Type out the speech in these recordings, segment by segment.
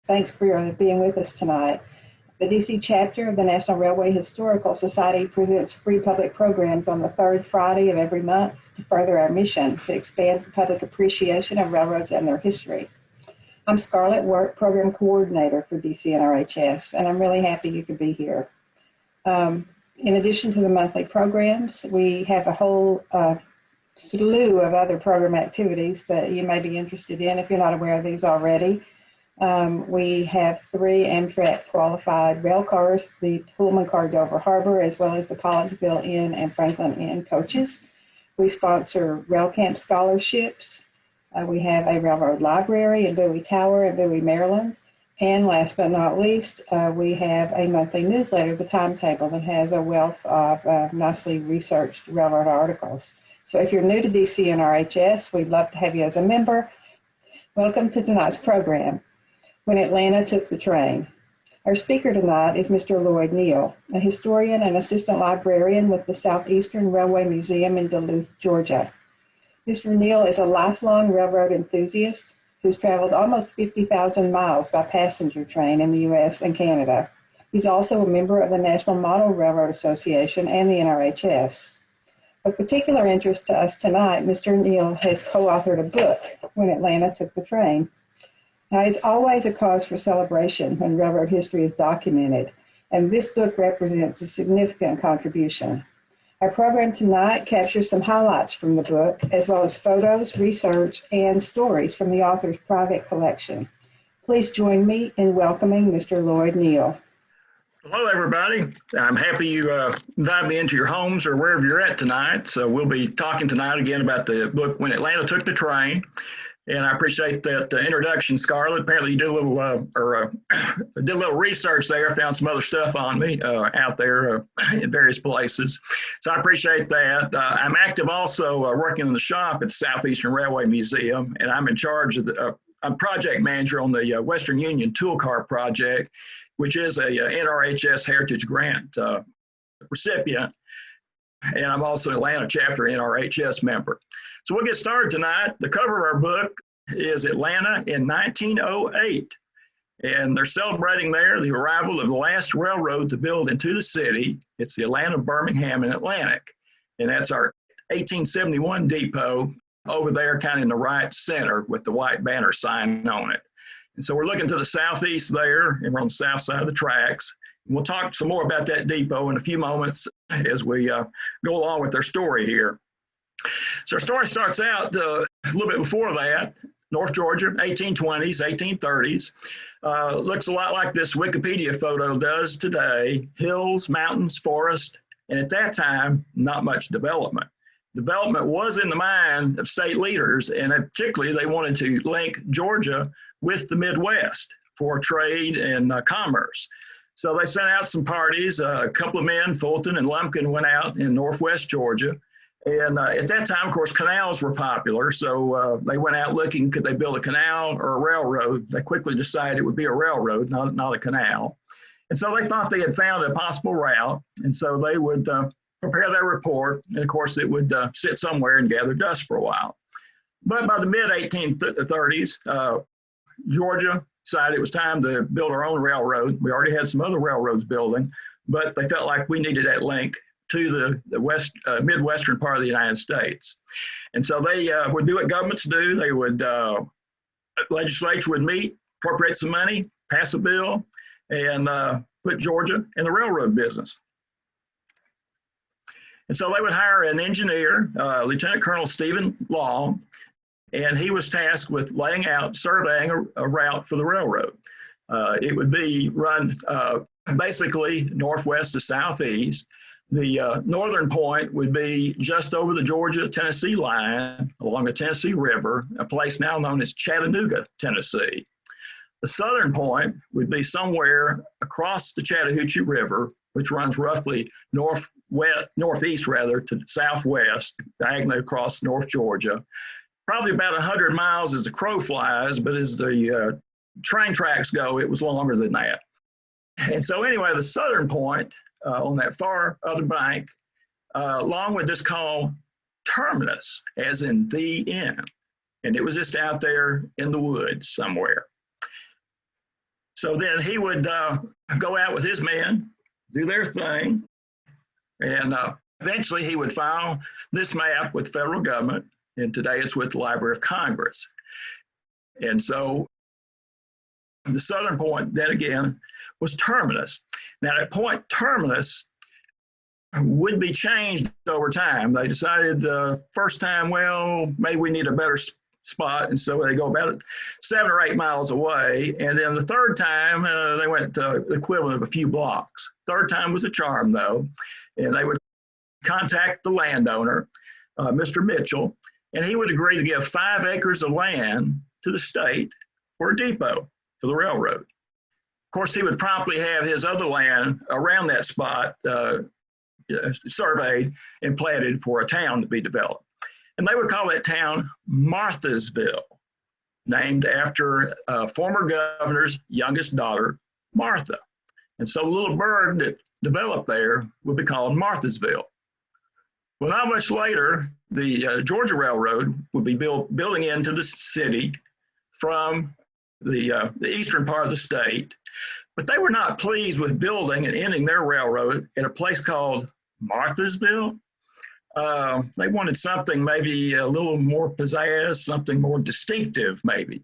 Thanks for being with us tonight. The DC chapter of the National Railway Historical Society presents free public programs on the third Friday of every month to further our mission to expand the public appreciation of railroads and their history. I'm Scarlett Work, Program Coordinator for DCNRHS, and I'm really happy you could be here. In addition to the monthly programs, we have a whole slew of other program activities that you may be interested in if you're not aware of these already. We have 3 Amtrak qualified rail cars, the Pullman car Dover Harbor, as well as the Collinsville Inn and Franklin Inn coaches. We sponsor rail camp scholarships. We have a railroad library in Bowie Tower in Bowie, Maryland. And last but not least, we have a monthly newsletter, The Timetable, that has a wealth of nicely researched railroad articles. So if you're new to DCNRHS, we'd love to have you as a member. Welcome to tonight's program, When Atlanta Took the Train. Our speaker tonight is Mr. Lloyd Neal, a historian and assistant librarian with the Southeastern Railway Museum in Duluth, Georgia. Mr. Neal is a lifelong railroad enthusiast who's traveled almost 50,000 miles by passenger train in the U.S. and Canada. He's also a member of the National Model Railroad Association and the NRHS. Of particular interest to us tonight, Mr. Neal has co-authored a book, When Atlanta Took the Train. Now, it's always a cause for celebration when railroad history is documented, and this book represents a significant contribution. Our program tonight captures some highlights from the book, as well as photos, research, and stories from the author's private collection. Please join me in welcoming Mr. Lloyd Neal. Hello, everybody. I'm happy you invited me into your homes or wherever you're at tonight. So we'll be talking tonight again about the book, When Atlanta Took the Train. And I appreciate that introduction, Scarlett. Apparently you did a little research there, found some other stuff on me out there in various places. So I appreciate that. I'm active also working in the shop at the Southeastern Railway Museum, and I'm in charge of I'm project manager on the Western Union Tool Car Project, which is a NRHS Heritage Grant recipient. And I'm also an Atlanta chapter NRHS member. So we'll get started tonight. The cover of our book is Atlanta in 1908. And they're celebrating there the arrival of the last railroad to build into the city. It's the Atlanta, Birmingham, and Atlantic. And that's our 1871 depot over there kind of in the right center with the white banner sign on it. And so we're looking to the southeast there, and we're on the south side of the tracks. And we'll talk some more about that depot in a few moments as we go along with our story here. So our story starts out a little bit before that, North Georgia, 1820s, 1830s. Looks a lot like this Wikipedia photo does today. Hills, mountains, forest, and at that time, not much development. Development was in the mind of state leaders, and particularly they wanted to link Georgia with the Midwest for trade and commerce. So they sent out some parties. A couple of men, Fulton and Lumpkin, went out in Northwest Georgia. And at that time, of course, canals were popular. So they went out looking, could they build a canal or a railroad? They quickly decided it would be a railroad, not a canal. And so they thought they had found a possible route. And so they would prepare their report. And of course, it would sit somewhere and gather dust for a while. But by the mid-1830s, Georgia decided it was time to build our own railroad. We already had some other railroads building, but they felt like we needed that link to the Midwestern part of the United States. And so they would do what governments do. They would, legislature would meet, appropriate some money, pass a bill, and put Georgia in the railroad business. And so they would hire an engineer, Lieutenant Colonel Stephen Long, and he was tasked with laying out, surveying a route for the railroad. It would be run basically northwest to southeast. The northern point would be just over the Georgia-Tennessee line along the Tennessee River, a place now known as Chattanooga, Tennessee. The southern point would be somewhere across the Chattahoochee River, which runs roughly northeast to southwest, diagonally across North Georgia. Probably about 100 miles as the crow flies, but as the train tracks go, it was longer than that. And so anyway, the southern point on that far other bank, Long would just call terminus, as in the end. And it was just out there in the woods somewhere. So then he would go out with his men, do their thing, and eventually he would file this map with the federal government, and today it's with the Library of Congress. And so the southern point, then again, was terminus. Now that point terminus would be changed over time. They decided the first time, well, maybe we need a better spot, and so they go about 7 or 8 miles away. And then the third time, they went the equivalent of a few blocks. Third time was a charm, though, and they would contact the landowner, Mr. Mitchell, and he would agree to give 5 acres of land to the state for a depot for the railroad. Of course, he would promptly have his other land around that spot surveyed and platted for a town to be developed. And they would call that town Marthasville, named after former governor's youngest daughter, Martha. And so the little burg that developed there would be called Marthasville. Well, not much later, the Georgia Railroad would be building into the city from the eastern part of the state, but they were not pleased with building and ending their railroad at a place called Marthasville. They wanted something maybe a little more pizzazz, something more distinctive maybe.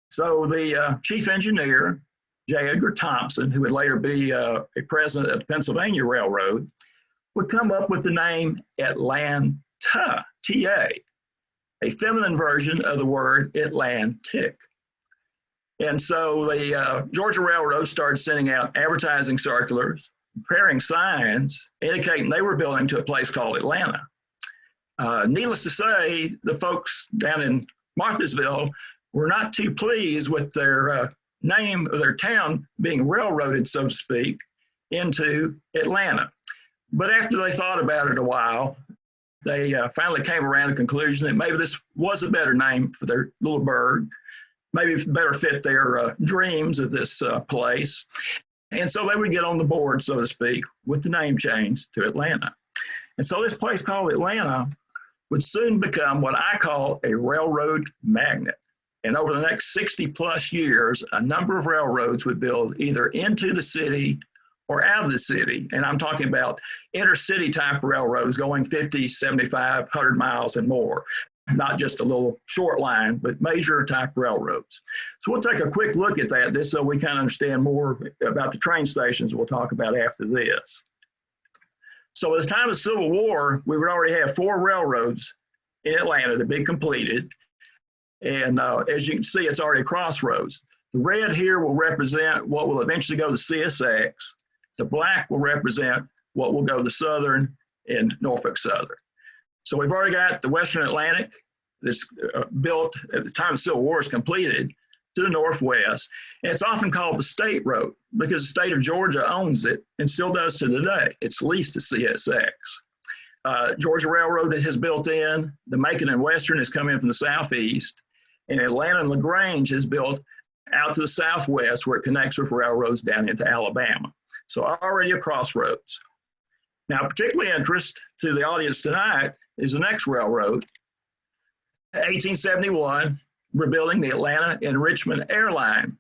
So the chief engineer, J. Edgar Thompson, who would later be a president of the Pennsylvania Railroad, would come up with the name Atlanta, T-A, a feminine version of the word Atlantic. And so the Georgia Railroad started sending out advertising circulars, preparing signs indicating they were building to a place called Atlanta. Needless to say, the folks down in Marthasville were not too pleased with their name of their town being railroaded, so to speak, into Atlanta. But after they thought about it a while, they finally came around to the conclusion that maybe this was a better name for their little burg, maybe better fit their dreams of this place. And so they would get on the board, so to speak, with the name change to Atlanta. And so this place called Atlanta would soon become what I call a railroad magnet. And over the next 60 plus years, a number of railroads would build either into the city or out of the city. And I'm talking about intercity type railroads going 50, 75, 100 miles and more. Not just a little short line, but major type railroads. So we'll take a quick look at that just so we kind of understand more about the train stations we'll talk about after this. So at the time of the Civil War, we would already have 4 railroads in Atlanta to be completed. And as you can see, it's already crossroads. The red here will represent what will eventually go to CSX. The black will represent what will go to Southern and Norfolk Southern. So we've already got the Western Atlantic that's built at the time the Civil War is completed to the northwest. And it's often called the State Road because the state of Georgia owns it and still does to today. It's leased to CSX. Georgia Railroad has built in, the Macon and Western has come in from the southeast, and Atlanta and LaGrange is built out to the southwest where it connects with railroads down into Alabama. So already a crossroads. Now, particularly interest to the audience tonight is the next railroad. 1871, we're building the Atlanta and Richmond Airline,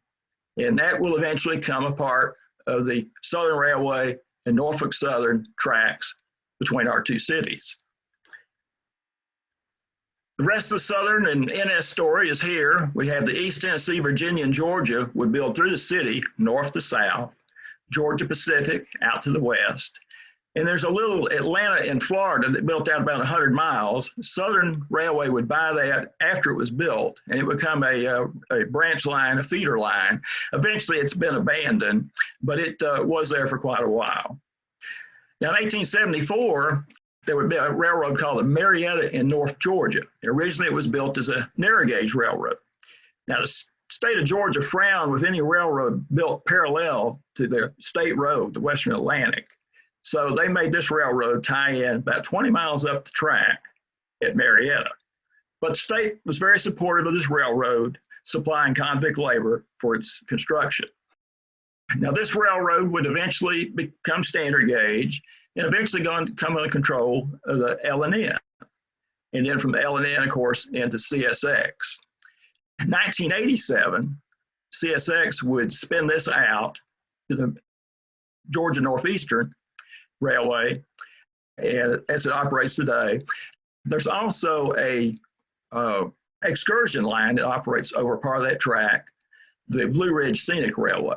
and that will eventually come a part of the Southern Railway and Norfolk Southern tracks between our 2 cities. The rest of the Southern and NS story is here. We have the East Tennessee, Virginia, and Georgia would build through the city, north to south, Georgia Pacific out to the west. And there's a little Atlanta in Florida that built out about 100 miles. Southern Railway would buy that after it was built, and it would become a branch line, a feeder line. Eventually, it's been abandoned, but it was there for quite a while. Now, in 1874, there would be a railroad called the Marietta in North Georgia. Originally, it was built as a narrow gauge railroad. Now, the state of Georgia frowned with any railroad built parallel to the state road, the Western Atlantic. So they made this railroad tie in about 20 miles up the track at Marietta. But the state was very supportive of this railroad, supplying convict labor for its construction. Now, this railroad would eventually become standard gauge and eventually going to come under control of the L&N. And then from the L&N, of course, into CSX. In 1987, CSX would spin this out to the Georgia Northeastern Railway as it operates today. There's also a excursion line that operates over part of that track, the Blue Ridge Scenic Railway.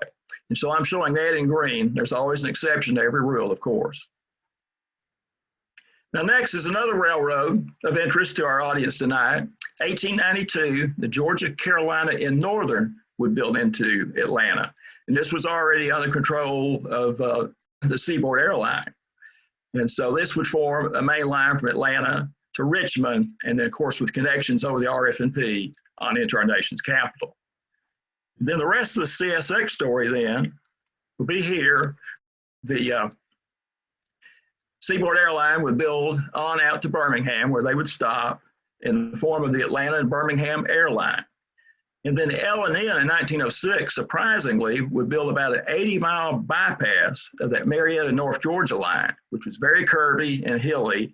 And so I'm showing that in green. There's always an exception to every rule, of course. Now, next is another railroad of interest to our audience tonight. 1892, the Georgia, Carolina, and Northern would build into Atlanta. And this was already under control of the Seaboard Airline. And so this would form a main line from Atlanta to Richmond, and then, of course, with connections over the RF&P on into our nation's capital. Then the rest of the CSX story then will be here. The Seaboard Airline would build on out to Birmingham, where they would stop in the form of the Atlanta and Birmingham Airline. And then L&N in 1906, surprisingly, would build about an 80-mile bypass of that Marietta, North Georgia line, which was very curvy and hilly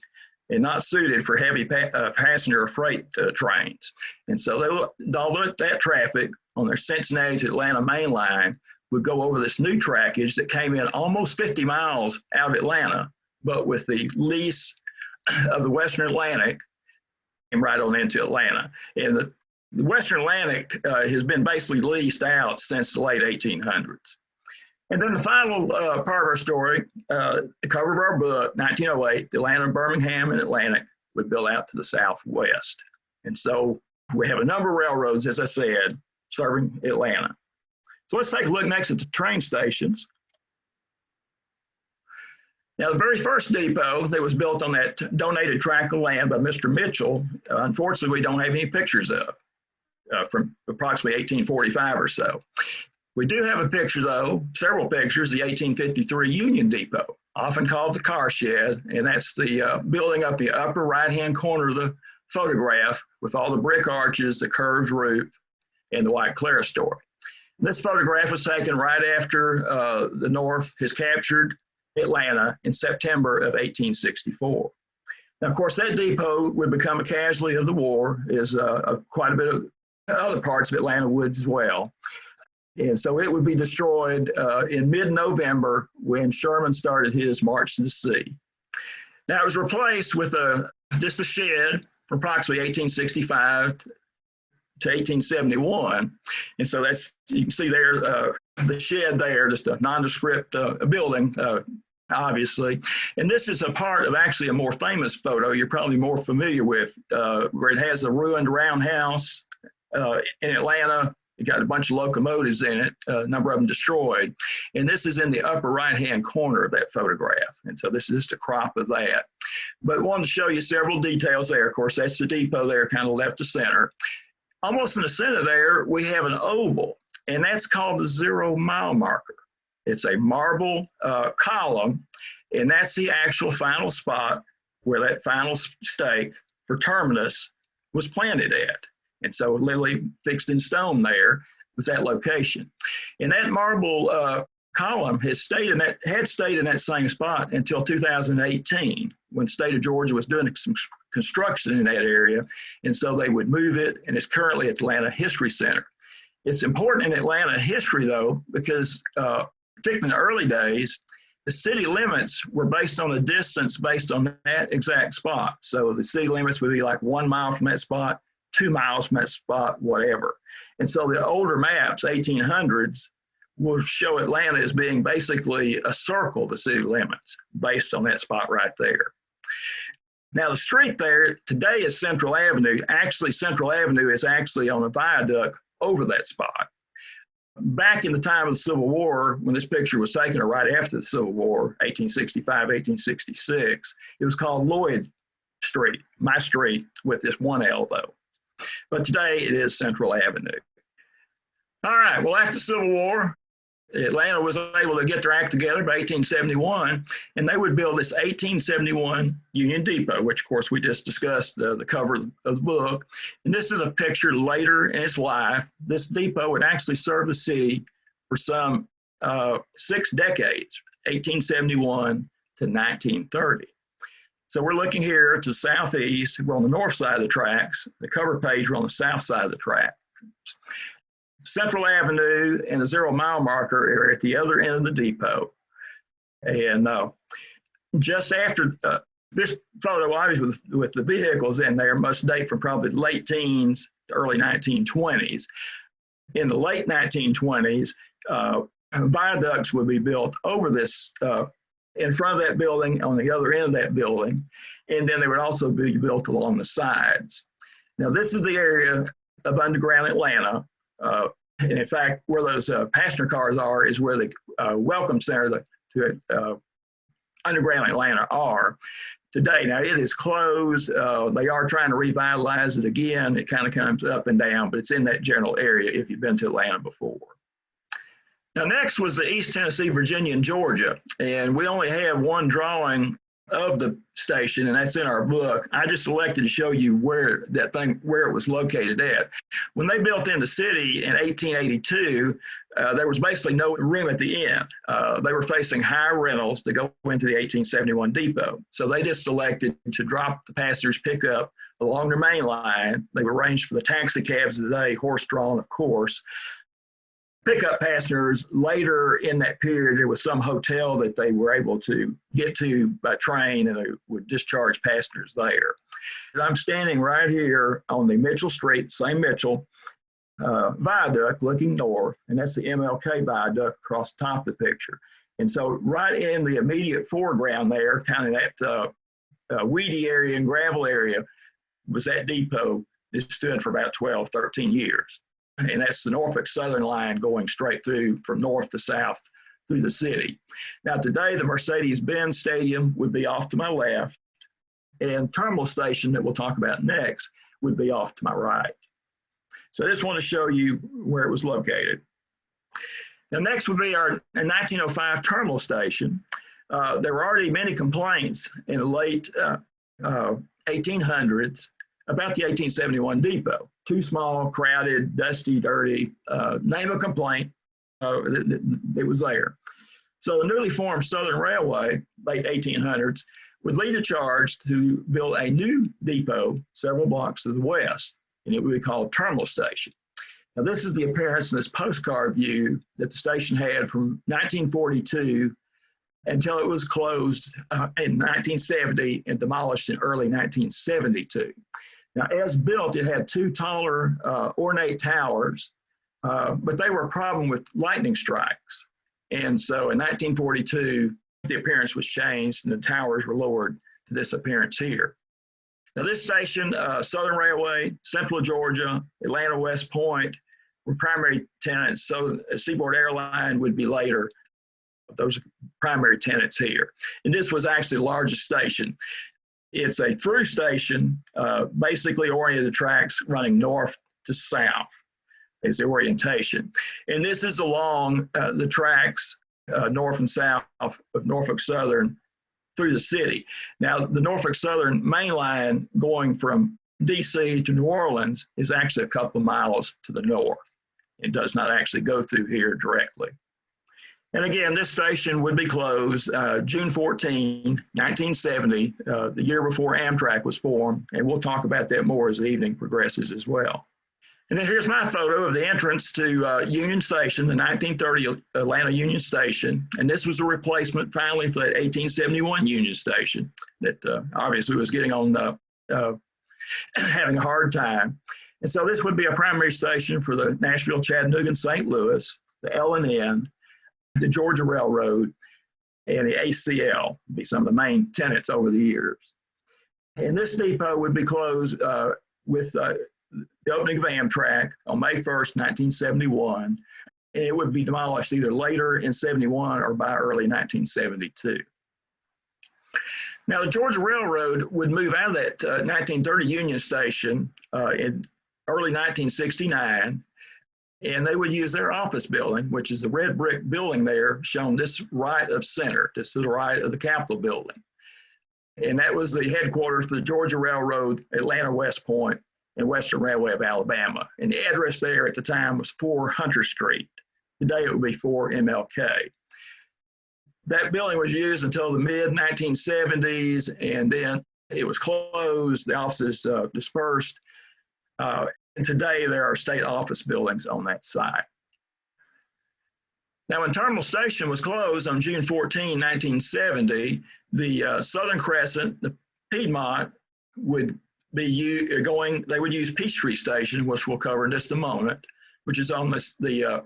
and not suited for heavy passenger freight trains. And so all that traffic on their Cincinnati to Atlanta main line would go over this new trackage that came in almost 50 miles out of Atlanta, but with the lease of the Western Atlantic, came right on into Atlanta. And the Western Atlantic has been basically leased out since the late 1800s. And then the final part of our story, the cover of our book, 1908, Atlanta, Birmingham, and Atlantic would build out to the southwest. And so we have a number of railroads, as I said, serving Atlanta. So let's take a look next at the train stations. Now, the very first depot that was built on that donated tract of land by Mr. Mitchell, unfortunately, we don't have any pictures of from approximately 1845 or so. We do have a picture, though, several pictures, the 1853 Union Depot, often called the car shed, and that's the building up the upper right-hand corner of the photograph with all the brick arches, the curved roof, and the white clerestory. This photograph was taken right after the North has captured Atlanta in September of 1864. Now, of course, that depot would become a casualty of the war, as quite a bit of other parts of Atlanta would as well. And so it would be destroyed in mid-November when Sherman started his march to the sea. Now, it was replaced with just a shed from approximately 1865 to 1871. And so that's, you can see there, the shed there, just a nondescript building, obviously. And this is a part of actually a more famous photo you're probably more familiar with, where it has a ruined roundhouse in Atlanta. It got a bunch of locomotives in it, a number of them destroyed. And this is in the upper right-hand corner of that photograph. And so this is just a crop of that. But I wanted to show you several details there. Of course, that's the depot there, kind of left to center. Almost in the center there, we have an oval, and that's called the 0 mile marker. It's a marble column, and that's the actual final spot where that final stake for terminus was planted at. And so literally fixed in stone there was that location. And that marble column had stayed in that same spot until 2018, when the state of Georgia was doing some construction in that area. And so they would move it, and it's currently at Atlanta History Center. It's important in Atlanta history, though, because particularly in the early days, the city limits were based on a distance based on that exact spot. So the city limits would be like 1 mile from that spot, 2 miles from that spot, whatever. And so the older maps, 1800s, will show Atlanta as being basically a circle, the city limits, based on that spot right there. Now, the street there today is Central Avenue. Actually, Central Avenue is actually on a viaduct over that spot. Back in the time of the Civil War, when this picture was taken, or right after the Civil War, 1865, 1866, it was called Lloyd Street, my street, with this one L, though. But today it is Central Avenue. All right, well, after the Civil War, Atlanta was able to get their act together by 1871, and they would build this 1871 Union Depot, which, of course, we just discussed the cover of the book. And this is a picture later in its life. This depot would actually serve the city for some 6 decades, 1871 to 1930. So we're looking here to the southeast. We're on the north side of the tracks. The cover page, we're on the south side of the tracks. Central Avenue and the 0 mile marker are at the other end of the depot. And just after this photo, obviously with the vehicles in there, must date from probably late teens to early 1920s. In the late 1920s, viaducts would be built over this, in front of that building, on the other end of that building, and then they would also be built along the sides. Now, this is the area of underground Atlanta, and in fact, where those passenger cars are is where the welcome center to underground Atlanta are today. Now, it is closed. They are trying to revitalize it again. It kind of comes up and down, but it's in that general area if you've been to Atlanta before. Now, next was the East Tennessee, Virginia, and Georgia, and we only have one drawing of the station, and that's in our book. I just selected to show you where it was located at. When they built in the city in 1882, there was basically no room at the end. They were facing high rentals to go into the 1871 depot. So they just selected to drop the passengers pickup along their main line. They were arranged for the taxi cabs of the day, horse-drawn, of course. Pickup passengers later in that period, there was some hotel that they were able to get to by train, and they would discharge passengers there. And I'm standing right here on the Mitchell Street, same Mitchell, viaduct looking north, and that's the MLK viaduct across the top of the picture. And so right in the immediate foreground there, kind of that weedy area and gravel area, was that depot that stood for about 12, 13 years. And that's the Norfolk Southern line going straight through from north to south through the city. Now today, the Mercedes-Benz Stadium would be off to my left, and Terminal Station that we'll talk about next would be off to my right. So I just want to show you where it was located. Now next would be our 1905 Terminal Station. There were already many complaints in the late 1800s about the 1871 depot. Too small, crowded, dusty, dirty, name a complaint, it was there. So the newly formed Southern Railway, late 1800s, would lead a charge to build a new depot several blocks to the west, and it would be called Terminal Station. Now this is the appearance in this postcard view that the station had from 1942 until it was closed in 1970 and demolished in early 1972. Now, as built, it had two taller ornate towers, but they were a problem with lightning strikes. And so in 1942, the appearance was changed and the towers were lowered to this appearance here. Now, this station, Southern Railway, Central Georgia, Atlanta West Point, were primary tenants. So Seaboard Airline would be later. Those are primary tenants here. And this was actually the largest station. It's a through station, basically oriented the tracks running north to south is the orientation. And this is along the tracks north and south of Norfolk Southern through the city. Now, the Norfolk Southern main line going from DC to New Orleans is actually a couple of miles to the north. It does not actually go through here directly. And again, this station would be closed June 14, 1970, the year before Amtrak was formed. And we'll talk about that more as the evening progresses as well. And then here's my photo of the entrance to Union Station, the 1930 Atlanta Union Station. And this was a replacement finally for that 1871 Union Station that obviously was getting on having a hard time. And so this would be a primary station for the Nashville, Chattanooga, and St. Louis, the L&N, the Georgia Railroad, and the ACL be some of the main tenants over the years. And this depot would be closed with the opening of Amtrak on May 1st, 1971, and it would be demolished either later in 71 or by early 1972. Now, the Georgia Railroad would move out of that 1930 Union Station in early 1969, and they would use their office building, which is the red brick building there, shown this right of center, this to the right of the Capitol building. And that was the headquarters for the Georgia Railroad, Atlanta West Point, and Western Railway of Alabama. And the address there at the time was 4 Hunter Street. Today it would be 4 MLK. That building was used until the mid-1970s, and then it was closed, the offices dispersed. And today there are state office buildings on that site. Now, when Terminal Station was closed on June 14, 1970, the Southern Crescent, the Piedmont, would be they would use Peachtree Station, which we'll cover in just a moment, which is on the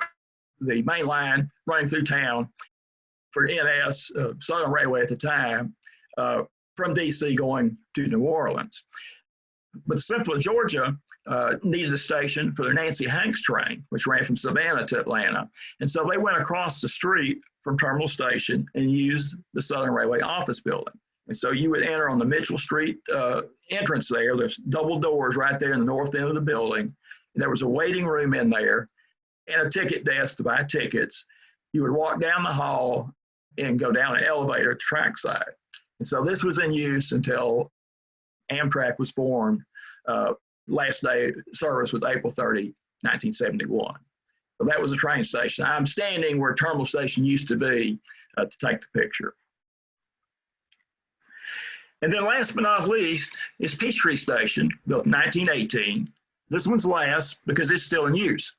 main line running through town for NS, Southern Railway at the time, from DC going to New Orleans. But Central Georgia needed a station for their Nancy Hanks train, which ran from Savannah to Atlanta. And so they went across the street from Terminal Station and used the Southern Railway office building. And so you would enter on the Mitchell Street entrance there. There's double doors right there in the north end of the building. And there was a waiting room in there and a ticket desk to buy tickets. You would walk down the hall and go down an elevator to trackside. And so this was in use until Amtrak was formed. Last day service was April 30, 1971. So that was a train station. I'm standing where Terminal Station used to be to take the picture. And then last but not least is Peachtree Station, built in 1918. This one's last because it's still in use.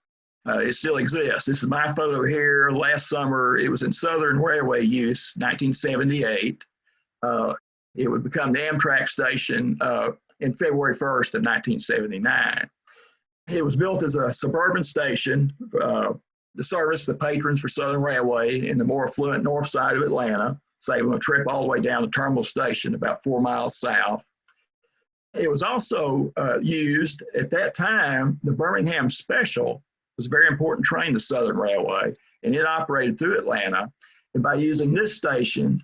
It still exists. This is my photo here. Last summer, it was in Southern Railway use, 1978. It would become the Amtrak station in February 1st of 1979. It was built as a suburban station to service the patrons for Southern Railway in the more affluent north side of Atlanta, saving a trip all the way down to Terminal Station, about 4 miles south. It was also used at that time. The Birmingham Special was a very important train to Southern Railway, and it operated through Atlanta. And by using this station,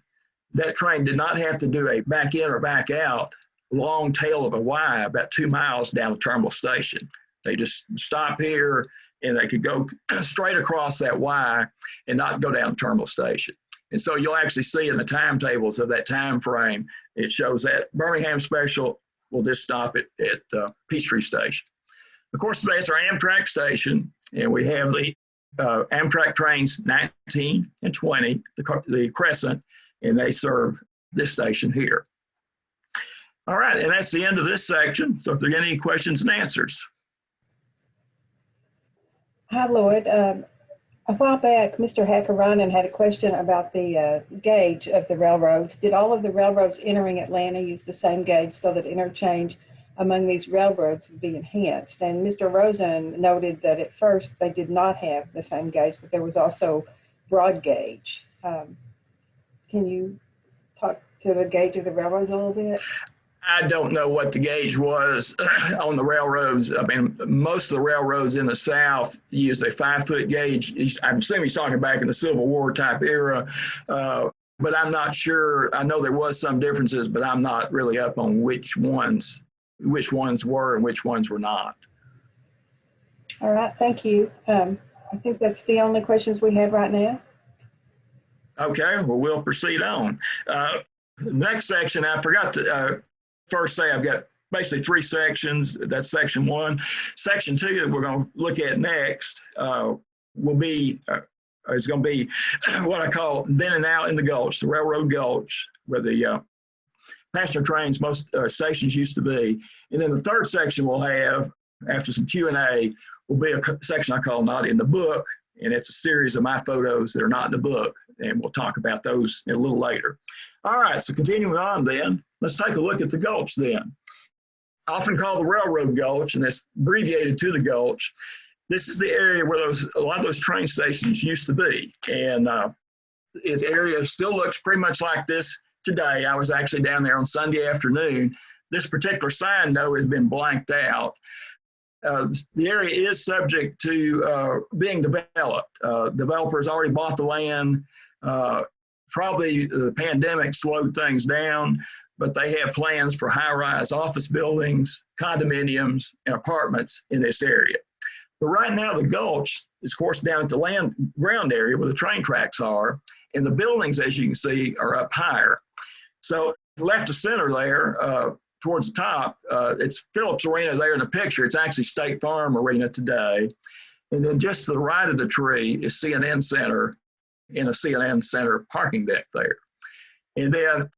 that train did not have to do a back in or back out long tail of a Y about 2 miles down the Terminal Station. They just stop here and they could go straight across that Y and not go down the Terminal Station. And so you'll actually see in the timetables of that time frame, it shows that Birmingham Special will just stop at Peachtree Station. Of course, that's our Amtrak station, and we have the Amtrak trains 19 and 20, the Crescent, and they serve this station here. All right, and that's the end of this section. So if there are any questions and answers. Hi, Lloyd. A while back, Mr. Hackerainen had a question about the gauge of the railroads. Did all of the railroads entering Atlanta use the same gauge so that interchange among these railroads would be enhanced? And Mr. Rosen noted that at first they did not have the same gauge, that there was also broad gauge. Can you talk to the gauge of the railroads a little bit? I don't know what the gauge was on the railroads. I mean, most of the railroads in the South use a 5-foot gauge. I'm assuming he's talking back in the Civil War type era, but I'm not sure. I know there was some differences, but I'm not really up on which ones were and which ones were not. All right, thank you. I think that's the only questions we have right now. Okay, well, we'll proceed on. Next section, I forgot to first say I've got basically 3 sections. That's section 1. Section 2 that we're going to look at next is going to be what I call then and now in the gulch, the railroad gulch, where the passenger trains, most stations used to be. And then the third section we'll have, after some Q&A, will be a section I call Not in the Book, and it's a series of my photos that are not in the book, and we'll talk about those a little later. All right, so continuing on then, let's take a look at the gulch then. Often called the railroad gulch, and it's abbreviated to the gulch. This is the area where a lot of those train stations used to be, and its area still looks pretty much like this today. I was actually down there on Sunday afternoon. This particular sign, though, has been blanked out. The area is subject to being developed. Developers already bought the land. Probably the pandemic slowed things down, but they have plans for high-rise office buildings, condominiums, and apartments in this area. But right now, the gulch is, of course, down at the ground area where the train tracks are, and the buildings, as you can see, are up higher. So left to center there, towards the top, it's Phillips Arena there in the picture. It's actually State Farm Arena today. And then just to the right of the tree is CNN Center, in a CNN Center parking deck there. And then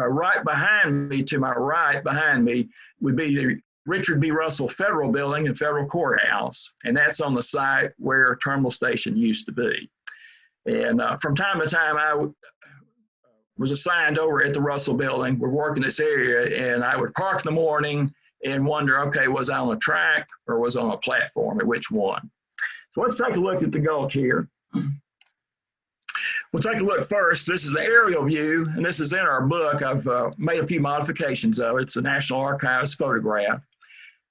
right behind me, to my right behind me, would be Richard B. Russell Federal Building and Federal Courthouse, and that's on the site where Terminal Station used to be. And from time to time, I was assigned over at the Russell Building. We're working this area, and I would park in the morning and wonder, okay, was I on a track or was I on a platform, or which one? So let's take a look at the gulch here. We'll take a look first. This is an aerial view, and this is in our book. I've made a few modifications of it. It's a National Archives photograph.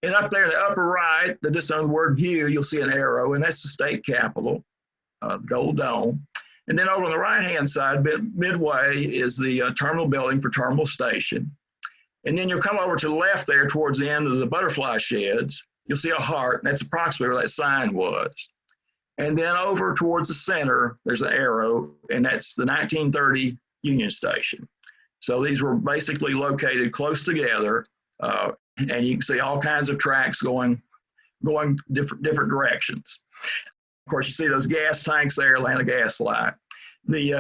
And up there in the upper right, just under the word view, you'll see an arrow, and that's the state capitol, Gold Dome. And then over on the right-hand side, midway, is the terminal building for Terminal Station. And then you'll come over to the left there towards the end of the butterfly sheds. You'll see a heart, and that's approximately where that sign was. And then over towards the center, there's an arrow, and that's the 1930 Union Station. So these were basically located close together, and you can see all kinds of tracks going different directions. Of course, you see those gas tanks there, Atlanta Gas Light. The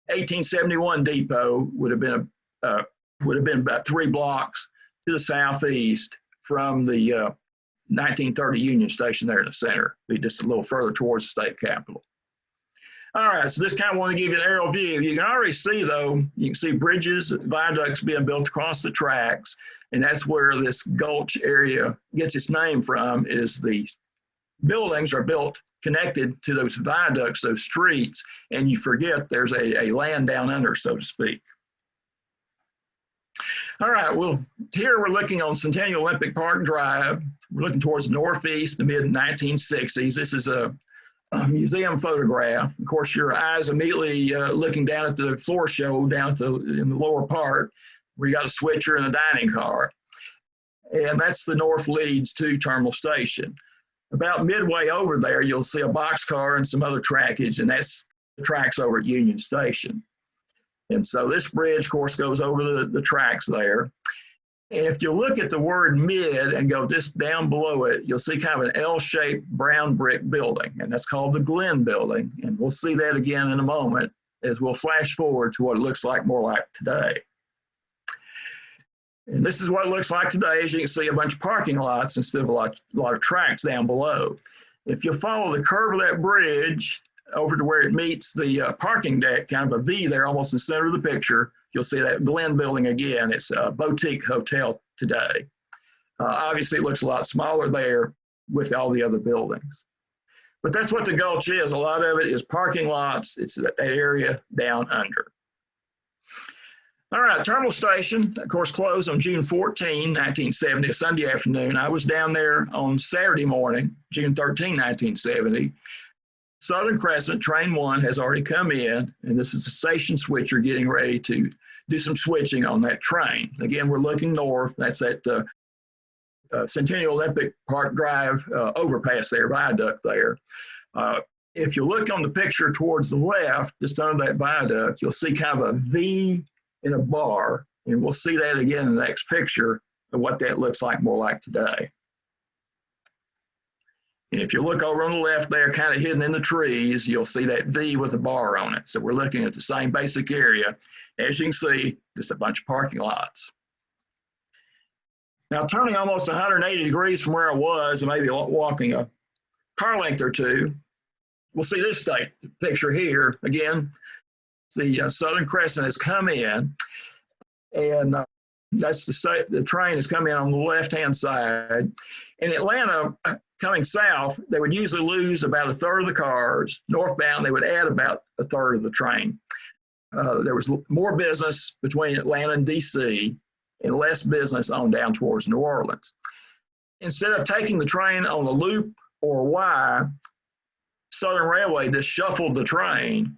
1871 depot would have been about 3 blocks to the southeast from the 1930 Union Station there in the center, be just a little further towards the state capitol. All right, so this kind of want to give you an aerial view. You can already see, though, you can see bridges, viaducts being built across the tracks, and that's where this gulch area gets its name from, is the buildings are built connected to those viaducts, those streets, and you forget there's a land down under, so to speak. All right, well, here we're looking on Centennial Olympic Park Drive. We're looking towards northeast, the mid-1960s. This is a museum photograph. Of course, your eyes immediately looking down at the floor show down in the lower part, where you got a switcher and a dining car. And that's the north leads to Terminal Station. About midway over there, you'll see a boxcar and some other trackage, and that's the tracks over at Union Station. And so this bridge, of course, goes over the tracks there. And if you look at the word mid and go just down below it, you'll see kind of an L-shaped brown brick building, and that's called the Glenn Building. And we'll see that again in a moment as we'll flash forward to what it looks like more like today. And this is what it looks like today. As you can see, a bunch of parking lots instead of a lot of tracks down below. If you follow the curve of that bridge over to where it meets the parking deck, kind of a V there almost in the center of the picture, you'll see that Glenn Building again. It's a boutique hotel today. Obviously, it looks a lot smaller there with all the other buildings. But that's what the gulch is. A lot of it is parking lots. It's that area down under. All right, Terminal Station, of course, closed on June 14, 1970, a Sunday afternoon. I was down there on Saturday morning, June 13, 1970. Southern Crescent, Train 1, has already come in, and this is the station switcher getting ready to do some switching on that train. Again, we're looking north. That's at the Centennial Olympic Park Drive overpass there, viaduct there. If you look on the picture towards the left, just under that viaduct, you'll see kind of a V in a bar, and we'll see that again in the next picture of what that looks like more like today. And if you look over on the left there, kind of hidden in the trees, you'll see that V with a bar on it. So we're looking at the same basic area. As you can see, just a bunch of parking lots. Now, turning almost 180 degrees from where I was, and maybe walking a car length or two, we'll see this picture here. Again, the Southern Crescent has come in, and that's the train has come in on the left-hand side. In Atlanta, coming south, they would usually lose about a third of the cars. Northbound, they would add about a third of the train. There was more business between Atlanta and DC, and less business on down towards New Orleans. Instead of taking the train on a loop or a Y, Southern Railway just shuffled the train,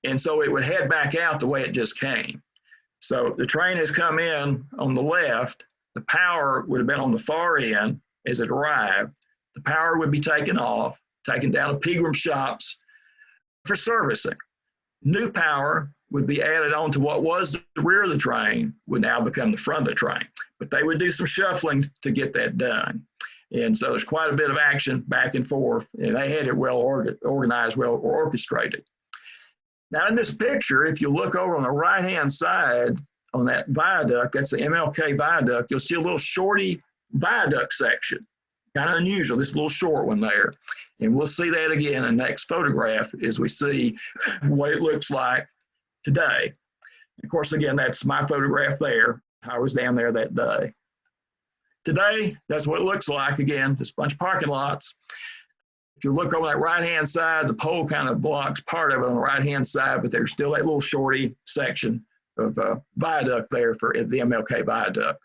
and so it would head back out the way it just came. So the train has come in on the left. The power would have been on the far end as it arrived. The power would be taken off, taken down to Pegram shops for servicing. New power would be added on to what was the rear of the train, would now become the front of the train. But they would do some shuffling to get that done. And so there's quite a bit of action back and forth, and they had it well organized, well orchestrated. Now in this picture, if you look over on the right-hand side on that viaduct, that's the MLK viaduct, you'll see a little shorty viaduct section. Kind of unusual, this little short one there. And we'll see that again in the next photograph as we see what it looks like today. Of course, again, that's my photograph there. I was down there that day. Today, that's what it looks like. Again, just a bunch of parking lots. If you look over that right-hand side, the pole kind of blocks part of it on the right-hand side, but there's still that little shorty section of viaduct there for the MLK viaduct.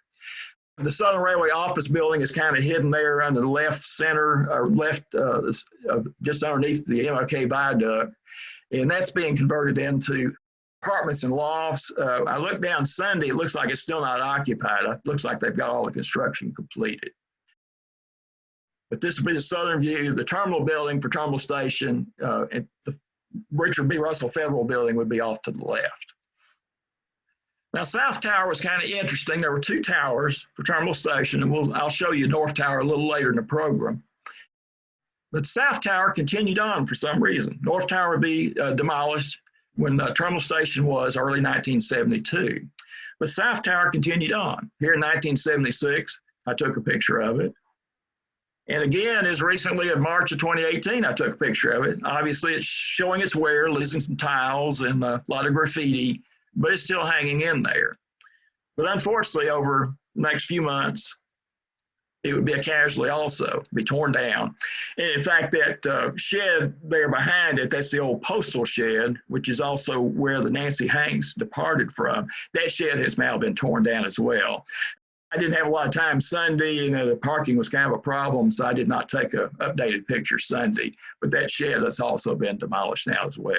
The Southern Railway office building is kind of hidden there under the left center, or left, just underneath the MLK viaduct. And that's being converted into apartments and lofts. I looked down Sunday, it looks like it's still not occupied. It looks like they've got all the construction completed. But this will be the southern view. The terminal building for Terminal Station and the Richard B. Russell Federal Building would be off to the left. Now, South Tower was kind of interesting. There were two towers for Terminal Station, and I'll show you North Tower a little later in the program. But South Tower continued on for some reason. North Tower would be demolished when Terminal Station was early 1972. But South Tower continued on. Here in 1976, I took a picture of it. And again, as recently as March of 2018, I took a picture of it. Obviously, it's showing its wear, losing some tiles and a lot of graffiti, but it's still hanging in there. But unfortunately, over the next few months, it would be a casualty also, be torn down. And in fact, that shed there behind it, that's the old postal shed, which is also where the Nancy Hanks departed from. That shed has now been torn down as well. I didn't have a lot of time Sunday, and the parking was kind of a problem, so I did not take an updated picture Sunday. But that shed has also been demolished now as well.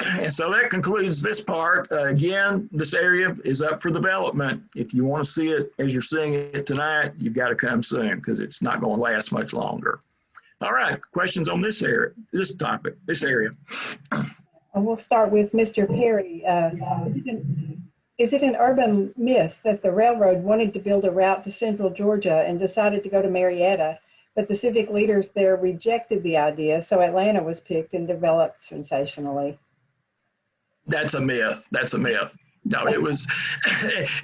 And so that concludes this part. Again, this area is up for development. If you want to see it as you're seeing it tonight, you've got to come soon because it's not going to last much longer. All right, questions on this area, this topic, this area? We'll start with Mr. Perry. Is it an urban myth that the railroad wanted to build a route to central Georgia and decided to go to Marietta, but the civic leaders there rejected the idea, so Atlanta was picked and developed sensationally? That's a myth. That's a myth. No, it was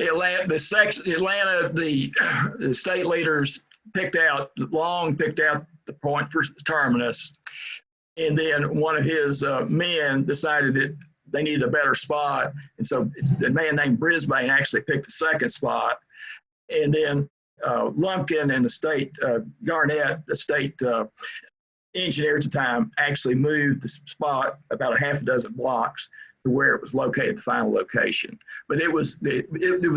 Atlanta. The state leaders picked out the point for terminus, and then one of his men decided that they needed a better spot, and so a man named Brisbane actually picked the second spot, and then Lumpkin and the state Garnett, the state engineer at the time, actually moved the spot about a half a dozen blocks to where it was located, the final location. But it was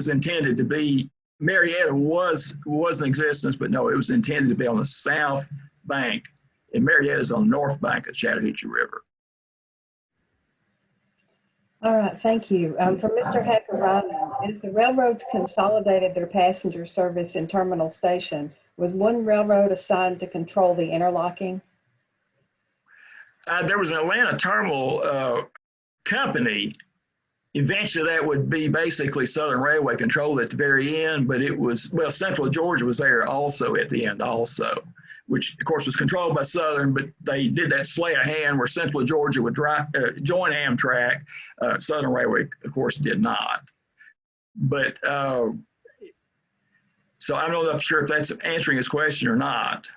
intended to be, Marietta was in existence, but no, it was intended to be on the south bank, and Marietta is on the north bank of the Chattahoochee River. All right, thank you. From Mr. Hacker Ryan, as the railroads consolidated their passenger service in Terminal Station, was one railroad assigned to control the interlocking? There was an Atlanta terminal company. Eventually that would be basically Southern Railway controlled at the very end, but it was, well, Central Georgia was there also at the end also, which of course was controlled by Southern, but they did that slay of hand where Central Georgia would join Amtrak. Southern Railway, of course, did not. But so I'm not sure if that's answering his question or not.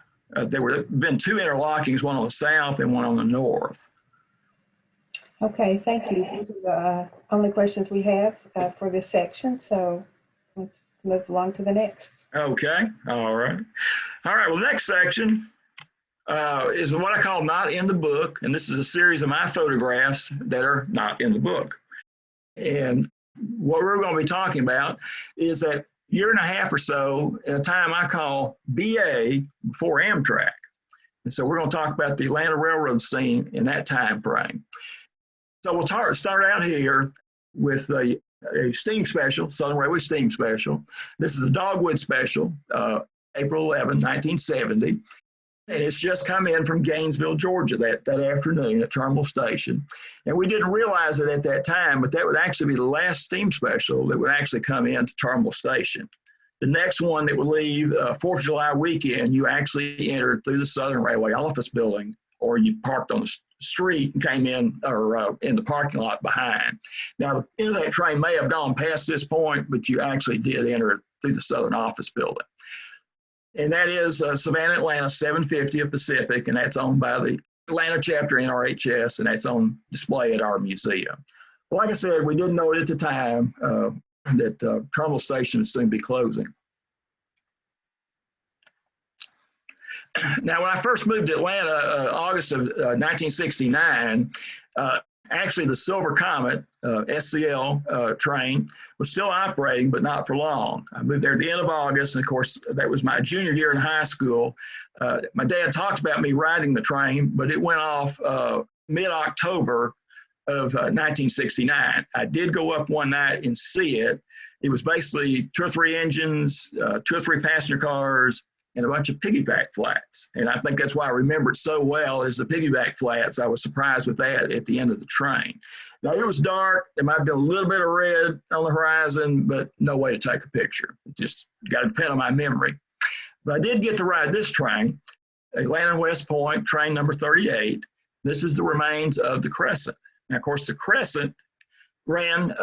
There were been two interlockings, one on the south and one on the north. Okay, thank you. Those are the only questions we have for this section, so let's move along to the next. Okay, all right. All right, well, the next section is what I call not in the book, and this is a series of my photographs that are not in the book. And what we're going to be talking about is that year and a half or so at a time I call BA before Amtrak. And so we're going to talk about the Atlanta Railroad scene in that time frame. So we'll start out here with a steam special, Southern Railway steam special. This is a Dogwood special, April 11, 1970. And it's just come in from Gainesville, Georgia that afternoon at Terminal Station. And we didn't realize it at that time, but that would actually be the last steam special that would actually come into Terminal Station. The next one that would leave 4th of July weekend, you actually entered through the Southern Railway office building, or you parked on the street and came in, or in the parking lot behind. Now, the end of that train may have gone past this point, but you actually did enter through the Southern Office Building. And that is Savannah, Atlanta 750 of Pacific, and that's owned by the Atlanta chapter NRHS, and that's on display at our museum. Well, like I said, we didn't know it at the time that Terminal Station would soon be closing. Now, when I first moved to Atlanta, August of 1969, actually the Silver Comet SCL train was still operating, but not for long. I moved there at the end of August, and of course, that was my junior year in high school. My dad talked about me riding the train, but it went off mid-October of 1969. I did go up one night and see it. It was basically 2 or 3 engines, 2 or 3 passenger cars, and a bunch of piggyback flats. And I think that's why I remember it so well is the piggyback flats. I was surprised with that at the end of the train. Now, it was dark. There might have been a little bit of red on the horizon, but no way to take a picture. It just got to depend on my memory. But I did get to ride this train, Atlanta West Point, train number 38. This is the remains of the Crescent. Now, of course, the Crescent ran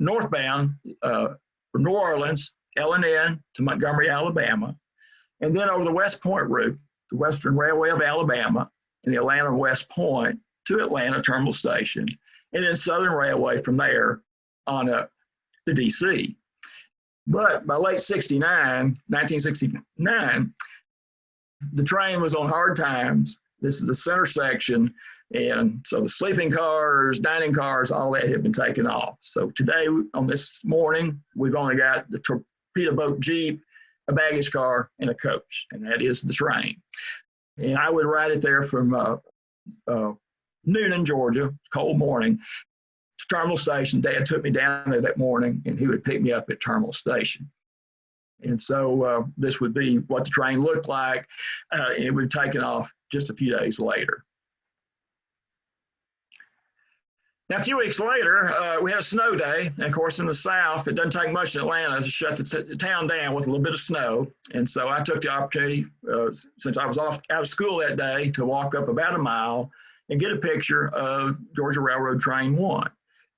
northbound from New Orleans, L&N to Montgomery, Alabama, and then over the West Point route, the Western Railway of Alabama, and the Atlanta West Point to Atlanta Terminal Station, and then Southern Railway from there on to DC. But by late 1969, the train was on hard times. This is the center section, and so the sleeping cars, dining cars, all that had been taken off. So today, on this morning, we've only got the torpedo boat Jeep, a baggage car, and a coach, and that is the train. And I would ride it there from Noonan, Georgia, cold morning, to Terminal Station. Dad took me down there that morning, and he would pick me up at Terminal Station. And so this would be what the train looked like, and it would be taken off just a few days later. Now, a few weeks later, we had a snow day. And of course, in the South, it doesn't take much in Atlanta to shut the town down with a little bit of snow. And so I took the opportunity, since I was out of school that day, to walk up about a mile and get a picture of Georgia Railroad Train 1.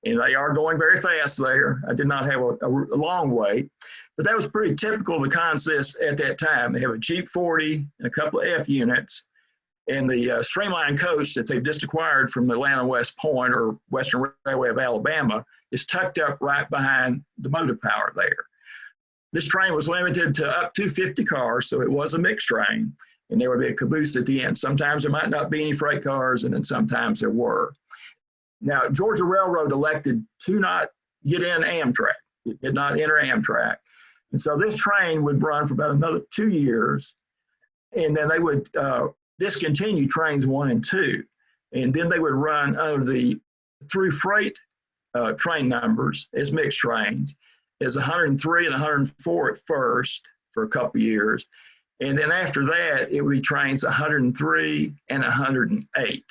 And they are going very fast there. I did not have a long wait, but that was pretty typical of the consist at that time. They have a Jeep 40 and a couple of F units. And the streamlined coach that they've just acquired from Atlanta West Point or Western Railway of Alabama is tucked up right behind the motive power there. This train was limited to up to 50 cars, so it was a mixed train, and there would be a caboose at the end. Sometimes there might not be any freight cars, and then sometimes there were. Now, Georgia Railroad elected to not get in Amtrak. It did not enter Amtrak. And so this train would run for about another 2 years, and then they would discontinue trains 1 and 2, and then they would run under the through freight train numbers as mixed trains, as 103 and 104 at first for a couple of years, and then after that it would be trains 103 and 108.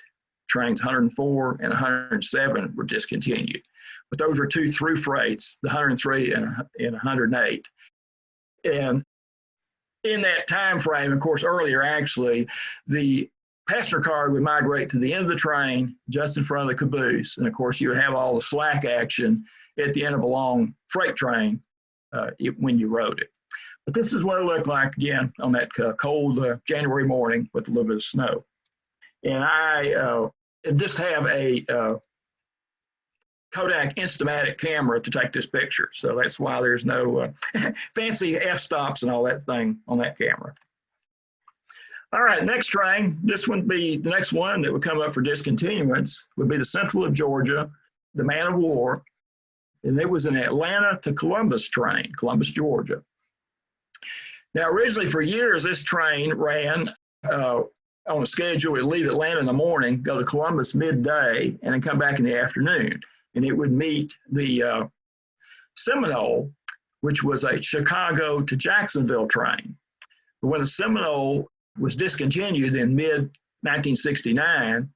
Trains 104 and 107 were discontinued, but those were 2 through freights, the 103 and 108, and in that time frame, of course, earlier actually, the passenger car would migrate to the end of the train, just in front of the caboose. And of course, you would have all the slack action at the end of a long freight train when you rode it. But this is what it looked like, again, on that cold January morning with a little bit of snow. And I just have a Kodak Instamatic camera to take this picture. So that's why there's no fancy f-stops and all that thing on that camera. All right, next train, this would be the next one that would come up for discontinuance would be the Central of Georgia, the Man of War. And it was an Atlanta to Columbus train, Columbus, Georgia. Now, originally for years, this train ran on a schedule. It would leave Atlanta in the morning, go to Columbus midday, and then come back in the afternoon. And it would meet the Seminole, which was a Chicago to Jacksonville train. But when the Seminole was discontinued in mid-1969,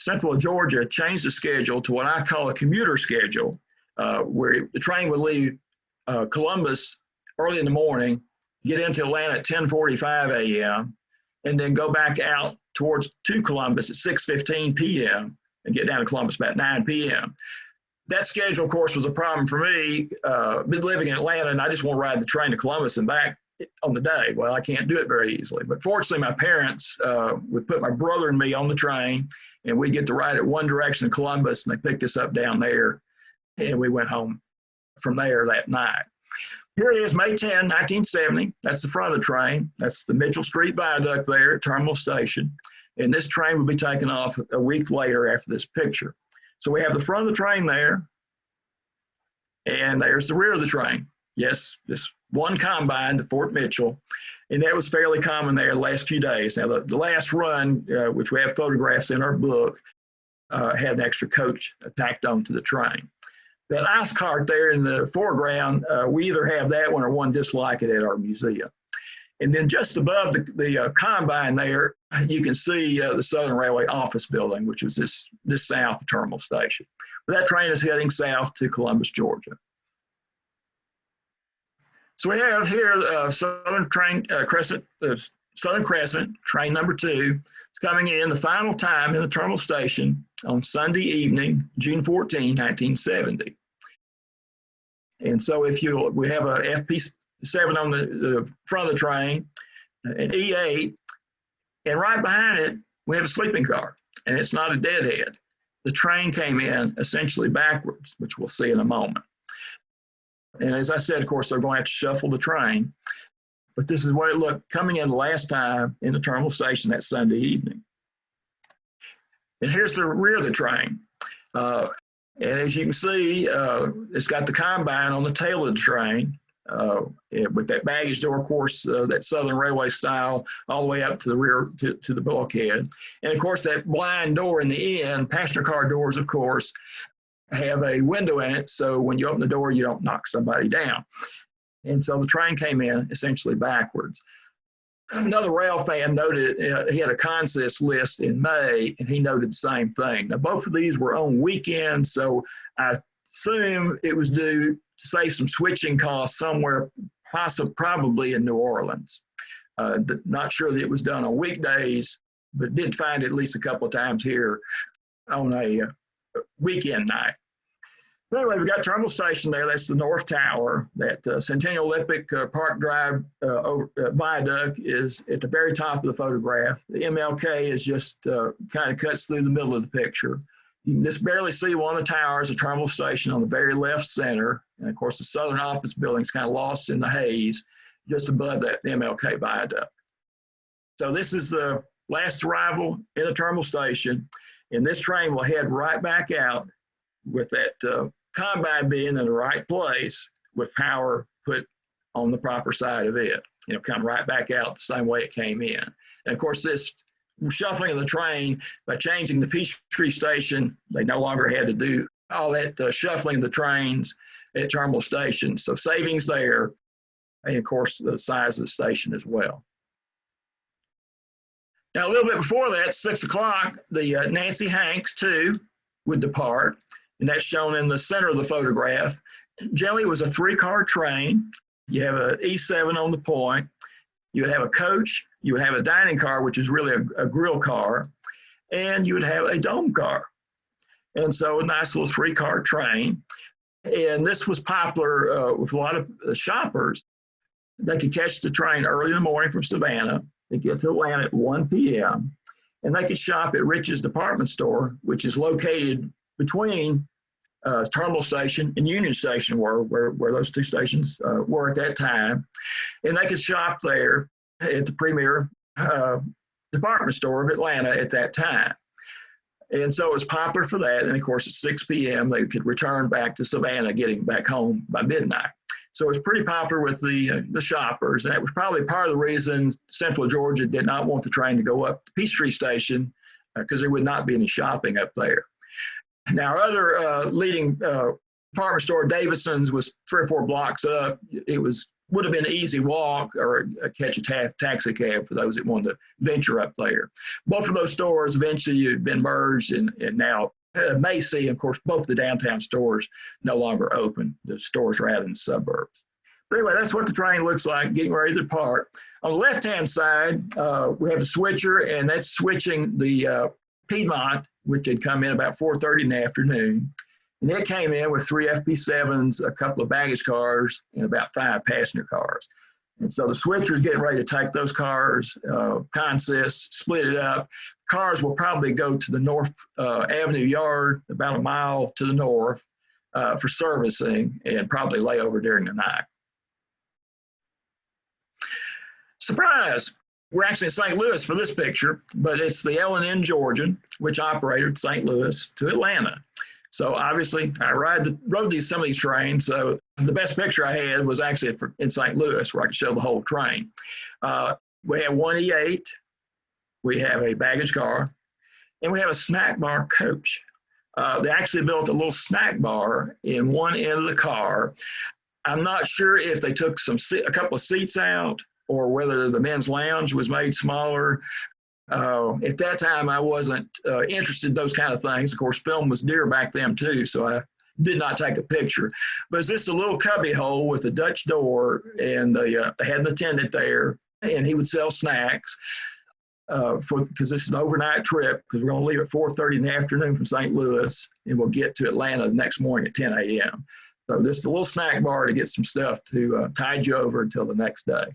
Central of Georgia changed the schedule to what I call a commuter schedule, where the train would leave Columbus early in the morning, get into Atlanta at 10:45 a.m., and then go back out to Columbus at 6:15 p.m. and get down to Columbus about 9 p.m. That schedule, of course, was a problem for me. Been living in Atlanta, and I just want to ride the train to Columbus and back on the day. Well, I can't do it very easily. But fortunately, my parents would put my brother and me on the train, and we'd get to ride it one direction to Columbus, and they picked us up down there, and we went home from there that night. Here it is, May 10, 1970. That's the front of the train. That's the Mitchell Street Viaduct there at Terminal Station. And this train will be taken off a week later after this picture. So we have the front of the train there, and there's the rear of the train. Yes, this one combine to Fort Mitchell, and that was fairly common there the last few days. Now, the last run, which we have photographs in our book, had an extra coach tacked onto the train. That ice cart there in the foreground, we either have that one or one just like it at our museum. And then just above the combine there, you can see the Southern Railway office building, which was this south of Terminal Station. But that train is heading south to Columbus, Georgia. So we have here Southern Crescent, train number 2. It's coming in the final time in the Terminal Station on Sunday evening, June 14, 1970. And so we have a FP7 on the front of the train, an E8, and right behind it, we have a sleeping car, and it's not a deadhead. The train came in essentially backwards, which we'll see in a moment. And as I said, of course, they're going to have to shuffle the train, but this is what it looked coming in the last time in the Terminal Station that Sunday evening. And here's the rear of the train. And as you can see, it's got the combine on the tail of the train with that baggage door, of course, that Southern Railway style, all the way up to the rear, to the bulkhead. And of course, that blind door in the end, passenger car doors, of course, have a window in it. So when you open the door, you don't knock somebody down. And so the train came in essentially backwards. Another rail fan noted, he had a consist list in May, and he noted the same thing. Now, both of these were on weekends, so I assume it was due to save some switching costs somewhere, probably in New Orleans. Not sure that it was done on weekdays, but did find it at least a couple of times here on a weekend night. Anyway, we've got Terminal Station there. That's the North Tower. That Centennial Olympic Park Drive viaduct is at the very top of the photograph. The MLK is just kind of cuts through the middle of the picture. You can just barely see one of the towers of Terminal Station on the very left center. And of course, the Southern office building is kind of lost in the haze just above that MLK viaduct. So this is the last arrival in the Terminal Station. And this train will head right back out with that combine being in the right place with power put on the proper side of it. Come right back out the same way it came in. And of course, this shuffling of the train, by changing the Peachtree Station, they no longer had to do all that shuffling of the trains at Terminal Station. So savings there, and of course, the size of the station as well. Now, a little bit before that, 6 o'clock, the Nancy Hanks 2 would depart, and that's shown in the center of the photograph. Generally, it was a 3-car train. You have an E7 on the point. You would have a coach. You would have a dining car, which is really a grill car, and you would have a dome car. And so a nice little 3-car train. And this was popular with a lot of shoppers. They could catch the train early in the morning from Savannah. They get to Atlanta at 1 p.m. and they could shop at Rich's Department Store, which is located between Terminal Station and Union Station, where those two stations were at that time. And they could shop there at the premier department store of Atlanta at that time. And so it was popular for that. And of course, at 6 p.m., they could return back to Savannah, getting back home by midnight. So it was pretty popular with the shoppers. And that was probably part of the reason Central Georgia did not want the train to go up to Peachtree Station, because there would not be any shopping up there. Now, our other leading department store, Davison's, was 3 or 4 blocks up. It would have been an easy walk or catch a taxi cab for those that wanted to venture up there. Both of those stores eventually have been merged, and now Macy, of course, both the downtown stores no longer open. The stores are out in the suburbs. But anyway, that's what the train looks like, getting ready to depart. On the left-hand side, we have a switcher, and that's switching the Piedmont, which had come in about 4:30 in the afternoon. And it came in with 3 FP7s, a couple of baggage cars, and about 5 passenger cars. And so the switcher's getting ready to take those cars, consist, split it up. Cars will probably go to the North Avenue Yard, about a mile to the north, for servicing and probably lay over during the night. Surprise! We're actually in St. Louis for this picture, but it's the L&N Georgian, which operated St. Louis to Atlanta. So obviously, I rode some of these trains. So the best picture I had was actually in St. Louis, where I could show the whole train. We have one E8, we have a baggage car, and we have a snack bar coach. They actually built a little snack bar in one end of the car. I'm not sure if they took a couple of seats out or whether the men's lounge was made smaller. At that time, I wasn't interested in those kind of things. Of course, film was dear back then too, so I did not take a picture. But it's just a little cubby hole with a Dutch door, and they had an attendant there, and he would sell snacks because this is an overnight trip, because we're going to leave at 4:30 in the afternoon from St. Louis, and we'll get to Atlanta the next morning at 10 a.m. So just a little snack bar to get some stuff to tide you over until the next day.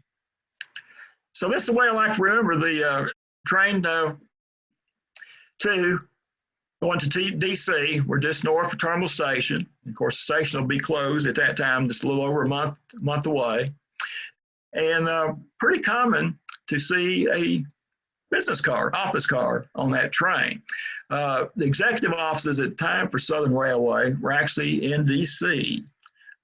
So this is the way I like to remember the train to going to DC. We're just north of Terminal Station. Of course, the station will be closed at that time, just a little over a month away. And pretty common to see a business car, office car on that train. The executive offices at the time for Southern Railway were actually in DC,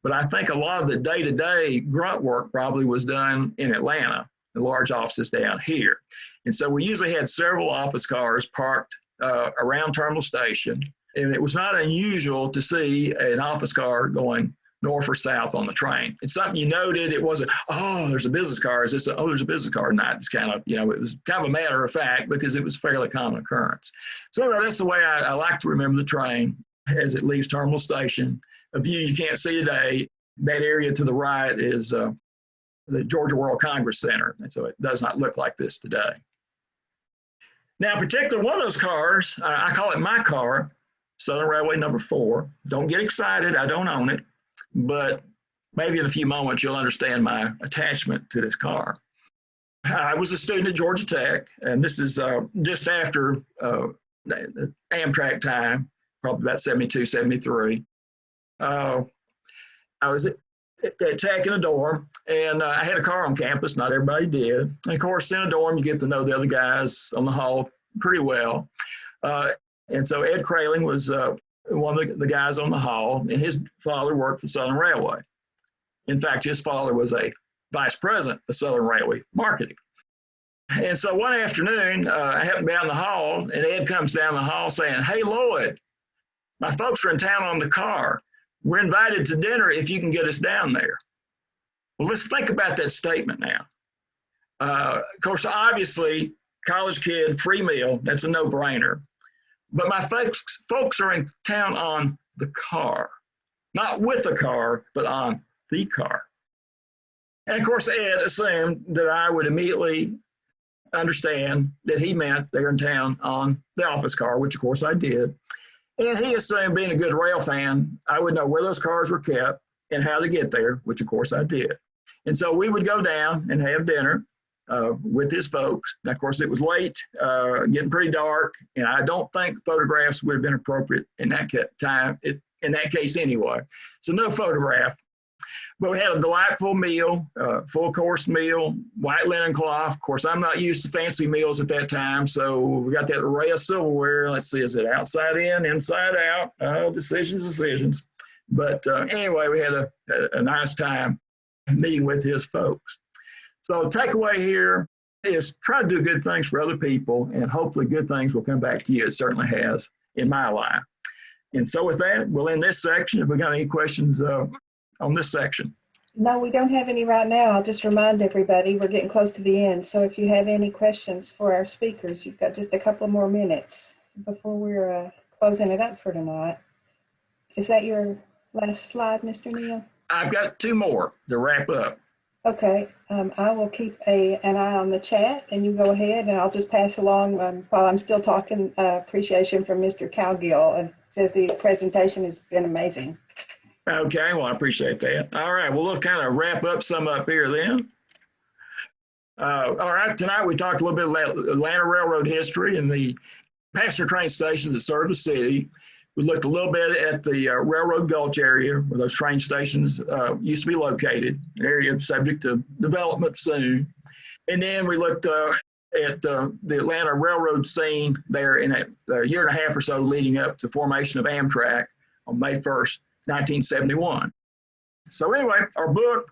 but I think a lot of the day-to-day grunt work probably was done in Atlanta, the large offices down here. And so we usually had several office cars parked around Terminal Station, and it was not unusual to see an office car going north or south on the train. It's something you noted. It wasn't, oh, there's a business car. It's just, oh, there's a business car. Not. It's kind of, it was kind of a matter of fact because it was a fairly common occurrence. So that's the way I like to remember the train as it leaves Terminal Station. A view you can't see today. That area to the right is the Georgia World Congress Center. And so it does not look like this today. Now, in particular, one of those cars, I call it my car, Southern Railway number 4. Don't get excited. I don't own it. But maybe in a few moments, you'll understand my attachment to this car. I was a student at Georgia Tech, and this is just after the Amtrak time, probably about 72, 73. I was at Tech in a dorm, and I had a car on campus. Not everybody did. And of course, in a dorm, you get to know the other guys on the hall pretty well. And so Ed Kraling was one of the guys on the hall, and his father worked for Southern Railway. In fact, his father was a vice president of Southern Railway marketing. And so one afternoon, I happened to be out in the hall, and Ed comes down the hall saying, "Hey, Lloyd, my folks are in town on the car. We're invited to dinner if you can get us down there." Well, let's think about that statement now. Of course, obviously, college kid, free meal, that's a no-brainer. But my folks are in town on the car, not with the car, but on the car. And of course, Ed assumed that I would immediately understand that he meant they were in town on the office car, which of course I did. And he assumed, being a good rail fan, I would know where those cars were kept and how to get there, which of course I did. And so we would go down and have dinner with his folks. And of course, it was late, getting pretty dark, and I don't think photographs would have been appropriate in that time, in that case anyway. So no photograph. But we had a delightful meal, full course meal, white linen cloth. Of course, I'm not used to fancy meals at that time, so we got that array of silverware. Let's see, is it outside in, inside out? Decisions. But anyway, we had a nice time meeting with his folks. So the takeaway here is try to do good things for other people, and hopefully good things will come back to you. It certainly has in my life. And so with that, we'll end this section. If we got any questions on this section. No, we don't have any right now. I'll just remind everybody we're getting close to the end. So if you have any questions for our speakers, you've got just a couple more minutes before we're closing it up for tonight. Is that your last slide, Mr. Neal? I've got 2 more to wrap up. Okay, I will keep an eye on the chat, and you go ahead, and I'll just pass along while I'm still talking appreciation from Mr. Cowgill, and says the presentation has been amazing. Okay, well, I appreciate that. All right, well, we'll kind of wrap up some up here then. All right, tonight we talked a little bit about Atlanta Railroad history and the passenger train stations that serve the city. We looked a little bit at the Railroad Gulch area where those train stations used to be located, an area subject to development soon. And then we looked at the Atlanta Railroad scene there in a year and a half or so leading up to the formation of Amtrak on May 1st, 1971. So anyway, our book,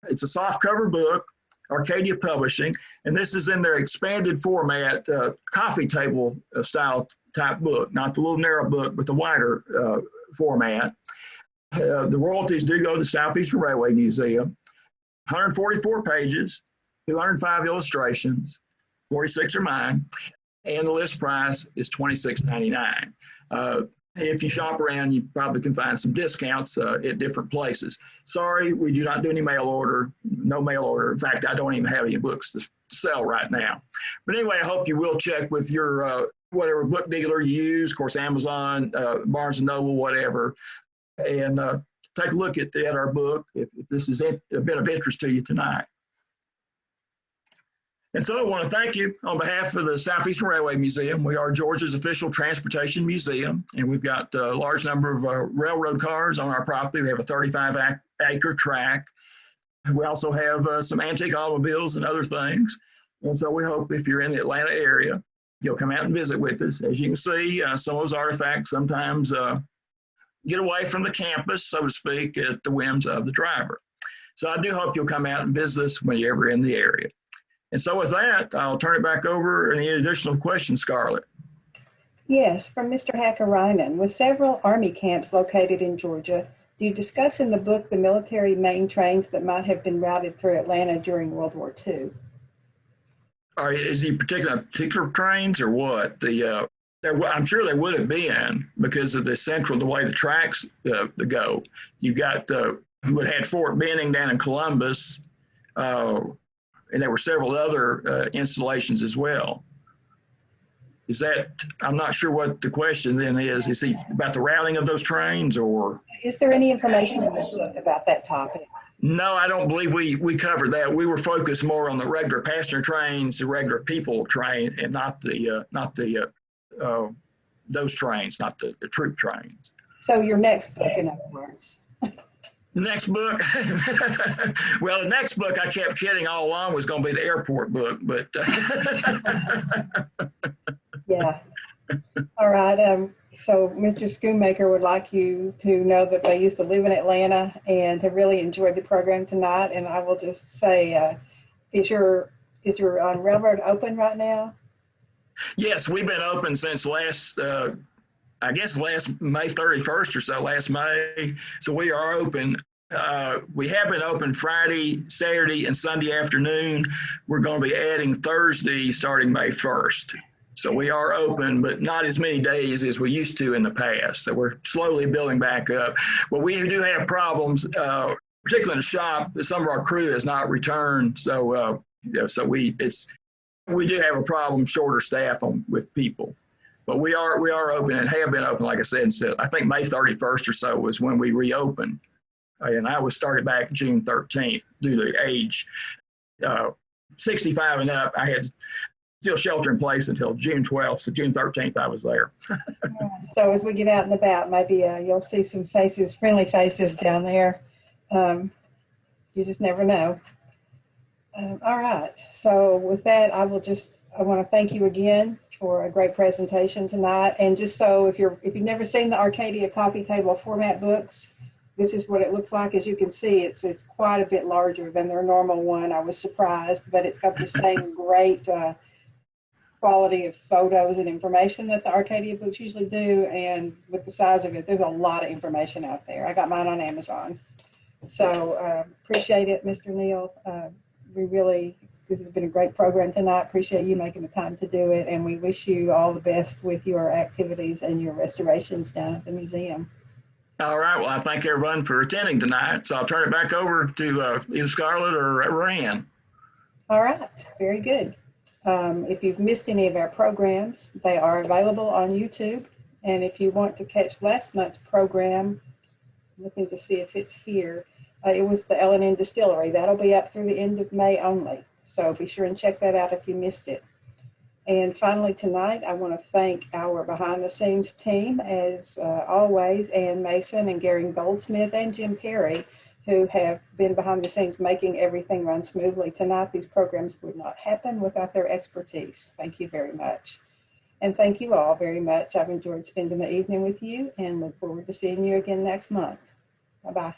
it's a soft cover book, Arcadia Publishing, and this is in their expanded format, coffee table style type book, not the little narrow book, but the wider format. The royalties do go to the Southeastern Railway Museum. 144 pages, 205 illustrations, 46 are mine, and the list price is $26.99. If you shop around, you probably can find some discounts at different places. Sorry, we do not do any mail order, no mail order. In fact, I don't even have any books to sell right now. But anyway, I hope you will check with your whatever book dealer you use, of course, Amazon, Barnes & Noble, whatever, and take a look at our book if this has been of interest to you tonight. And so I want to thank you on behalf of the Southeastern Railway Museum. We are Georgia's official transportation museum, and we've got a large number of railroad cars on our property. We have a 35-acre track. We also have some antique automobiles and other things. And so we hope if you're in the Atlanta area, you'll come out and visit with us. As you can see, some of those artifacts sometimes get away from the campus, so to speak, at the whims of the driver. So I do hope you'll come out and visit us when you're ever in the area. And so with that, I'll turn it back over. Any additional questions, Scarlett? Yes, from Mr. Hackerainen. With several Army camps located in Georgia, do you discuss in the book the military main trains that might have been routed through Atlanta during World War II? Is he particular trains or what? I'm sure they would have been because of the way the tracks go. You got would have had Fort Benning down in Columbus, and there were several other installations as well. I'm not sure what the question then is. Is he about the routing of those trains or? Is there any information in the book about that topic? No, I don't believe we covered that. We were focused more on the regular passenger trains, the regular people train, and not those trains, not the troop trains. So your next book, in other words. Next book, well, the next book I kept kidding all along was going to be the airport book, but yeah. All right. So Mr. Schoonmaker would like you to know that they used to live in Atlanta and have really enjoyed the program tonight. And I will just say, is your railroad open right now? Yes, we've been open since last May 31st or so, last May. So we are open. We have been open Friday, Saturday, and Sunday afternoon. We're going to be adding Thursday starting May 1st. So we are open, but not as many days as we used to in the past. So we're slowly building back up. But we do have problems, particularly in the shop. Some of our crew has not returned. So we do have a problem, shorter staff with people. But we are open and have been open, like I said. So I think May 31st or so was when we reopened. And I was started back June 13th due to age. 65 and up, I had still shelter in place until June 12th. So June 13th, I was there. So as we get out and about, maybe you'll see some faces, friendly faces down there. You just never know. All right. So with that, I want to thank you again for a great presentation tonight. And just so if you've never seen the Arcadia coffee table format books, this is what it looks like. As you can see, it's quite a bit larger than their normal one. I was surprised, but it's got the same great quality of photos and information that the Arcadia books usually do. And with the size of it, there's a lot of information out there. I got mine on Amazon. So appreciate it, Mr. Neal. This has been a great program tonight. Appreciate you making the time to do it. And we wish you all the best with your activities and your restorations down at the museum. All right. Well, I thank everyone for attending tonight. So I'll turn it back over to either Scarlett or Rand. All right, very good. If you've missed any of our programs, they are available on YouTube. And if you want to catch last month's program, looking to see if it's here, it was the L&N Distillery. That'll be up through the end of May only. So be sure and check that out if you missed it. And finally tonight, I want to thank our behind the scenes team, as always, Ann Mason and Gary Goldsmith and Jim Perry, who have been behind the scenes making everything run smoothly tonight. These programs would not happen without their expertise. Thank you very much. And thank you all very much. I've enjoyed spending the evening with you and look forward to seeing you again next month. Bye-bye.